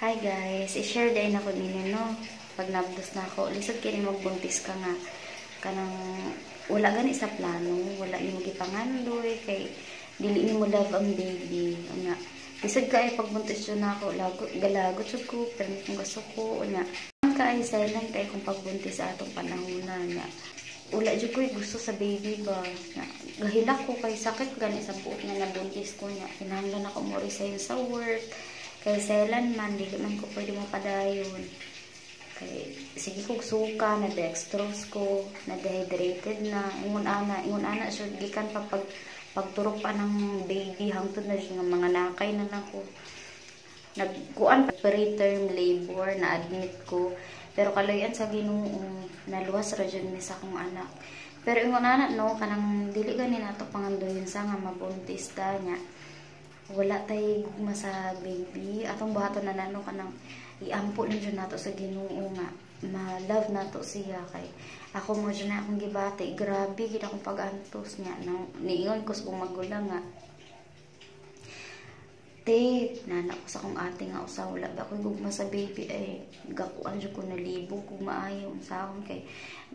Hi guys, i-share din ako ninyo no. Pag nabdos na ako, lisod kini magbuntis ka nga. Kanang wala gani sa plano, wala nimo gipangandoy kay dili nimo love ang baby. Nga, lisod ka ay pagbuntis jud na ako, galagot jud ko, pero kung gusto ko nya. Ang kaay silent kay kung pagbuntis sa atong panahon na nya. Wala jud ko gusto sa baby ba. Nga, gahilak ko kay sakit gani sa buot nga nabuntis ko nya. Kinahanglan ako mo resign sa work. Kay selan man, dili man ko pwede mo padayon. Kay, sige kong suka, na-dextrose ko, na-dehydrated na. Ingon ana, so, gikan pa pagturok pa ng baby, hangtod na siya nga mga nakay na nako. Nagkuan pa preterm labor, na-admit ko. Pero kalayan sa Ginoo, naluwas ra jud ni sa akong anak. Pero ingon ana, no, kanang dili gani nato pangandoyon sa nga mabuntis ta nya. Wala tay gugma sa baby atong buhaton na nano kanang iampo lang jud nato sa Ginoo nga ma-love nato siya kay ako mo jud na akong gibati grabe gid akong pag-antos niya niingon ko sa kong magulang nga te nana ko sa akong ate nga usa wala ba ko gugma sa baby ay gakuan jud ko nalibog kung maayo unsa akong kay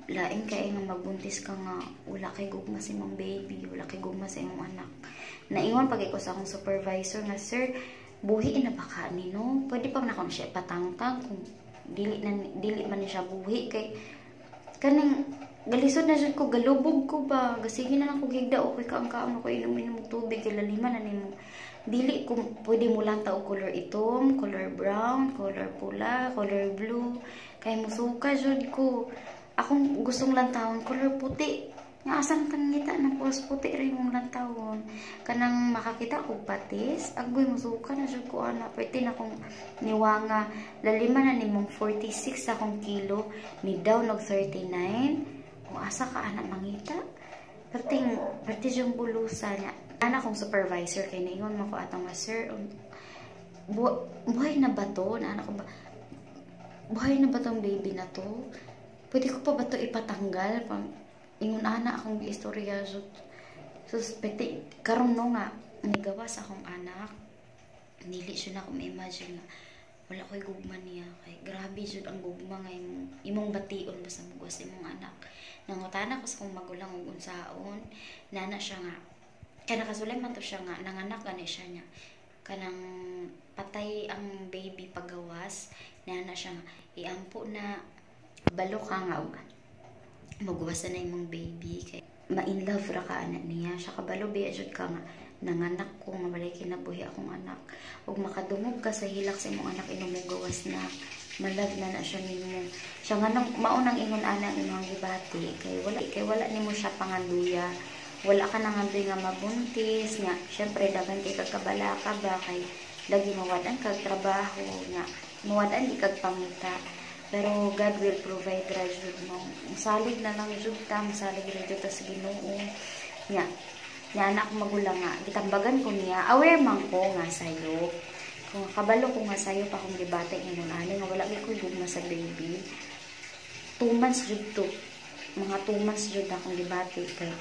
lain kay nga magbuntis ka nga wala kay gugma sa imong baby wala kay gugma sa imong anak. Naingon pag ko sa akong supervisor nga, sir, buhi na baka ni no? Pwede pa na akong siya patangtang kung dili man siya buhi. Kay, kaning, galisod na siya ko, galubog ko ba? Gasige na lang ko higda o kay kaang-kaang ako inom-inom tubig, kay laliman na nimo. Dili kung pwede mo lang tao color itom, color brown, color pula, color blue. Kay musuka jud ko. Akong gustong lang taon, color puti. Nga asang kangita na pos puti rin mong lantawon. Kanang makakita ko patis, agoy musuka na siya ko ana. Pwede na kong niwanga. Lalima na ni mong 46 akong kilo. Ni daw nog 39. Kung asa ka anak mangita. Pati yung bulusa niya. Anak kong supervisor kay naingon mo ko atong sir. Buhay na ba to? Na anak ko ba? Buhay na ba tong baby na to? Pwede ko pa ba to ipatanggal? Ingon ana akong istorya suspekti karon no nga nigawas akong anak nili siya na ko ma-imagine nga wala ko'y gugma niya kay grabe jud ang gugma nga imong bation basta mugwas imong anak nangutana ko sa kong magulang ug unsaon nana siya nga kay nakasulay man to siya nga nanganak gani siya niya kanang patay ang baby pagawas nana siya nga iampo na balo ka nga magwasan na imong baby kay ma-in love ra ka anak niya siya kabalo biya jud ka nga nanganak ko nga walay kinabuhi akong anak ug makadungog ka sa hilak sa imong anak imong gawas na ma-love na siya nimo siya nga nang maunang ingon ana imong gibati kay wala nimo siya panganduya wala ka nangandoy nga mabuntis nga syempre daghan kay kagkabala ka ba kay lagi mawadan kag trabaho nga mawadan di kag pangita. Pero God will provide ra jud mo. Musalig na lang jud ta, musalig ra jud ta sa Ginoo. Nya anak magulang nga gitambagan ko niya, aware man ko nga sayo. Kung kabalo ko nga sayo pa kung gibati ingon ani nga wala gyud ko gugma sa baby. 2 months jud to. Mga 2 months jud akong gibati kay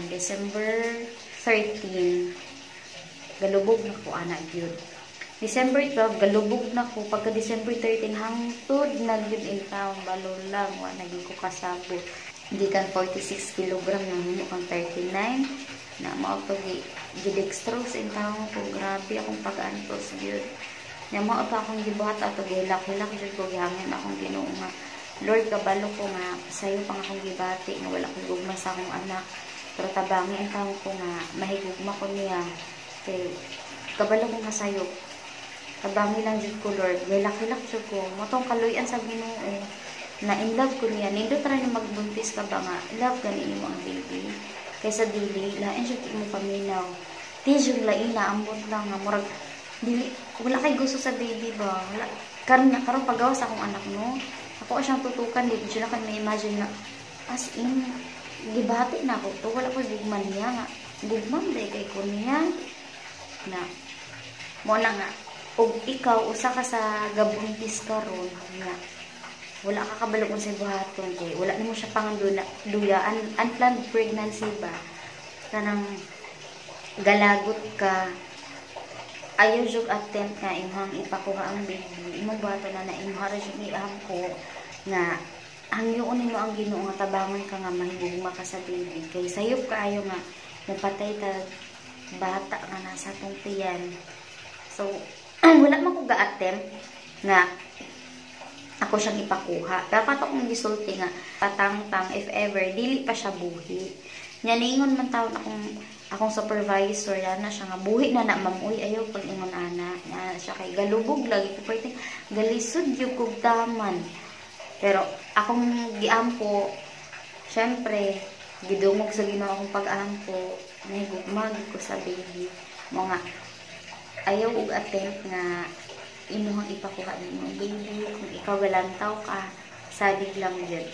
December 13 galubog na ko ana gyud. December 12, galubog na ko. Pagka December 13, hangtod na yun in town. Balo lang. Naging ko kasabot. Hindi kan 46 kg na hino kang 39. Na mga pag-dextrose in town ko. Grabe akong pag-antos yun. Na mga ito akong gibuhat ato. Gilak-hilak yun ko. Gihangin akong Ginoo nga. Lord, kabalo ko nga. Sayo pang akong gibati. Nga wala kong gugma sa akong anak. Pero tabangin in town ko nga. Mahigugma ko niya. Kaya kabalo ko nga sayo. Kabangi lang jud ko Lord, hilak-hilak jud ko. Motong kaluyan sa Ginoo. Na in love ko niya. Nindot ra ni magbuntis ka ba nga. Love gani imo ang baby. Kaysa dili, lain jud mo paminaw. Di jud lain na ambot lang nga murag dili wala kay gusto sa baby ba. Wala karon pagawas akong anak no. Ako siyang tutukan di jud na kan may imagine na as in gibati na ako to wala ko gugman niya nga. Gugman day kay ko niya na mo na nga ug ikaw usa ka sa gabuntis karon nga wala ka kabalog sa buhaton kay wala nimo siya panganduya unplanned pregnancy ba kanang galagot ka ayaw jud attempt nga imong ipakuha ang baby, imong bata na imuha ra jud iam ko nga hangyoon nimo ang Ginoo nga tabangon ka nga mahigugma ka sa baby kay sayop kaayo nga mapatay ta bata nga nasa tong tiyan. So wala man ko ga-attempt nga ako siyang ipakuha. Dapat akong gisulti nga patangtang if ever dili pa siya buhi. Nya ningon man taon akong supervisor na siya nga buhi na mamuy ayaw pag ingon ana na siya kay galubog lagi ko pwede galisod yung kog taman. Pero akong giampo syempre gidungog sa Ginoo akong pag-ampo nahigugmag ko sa baby mga ayaw og attempt nga inuhang ipakuha nimo baby kung ikaw galantaw ka sadig lang yun.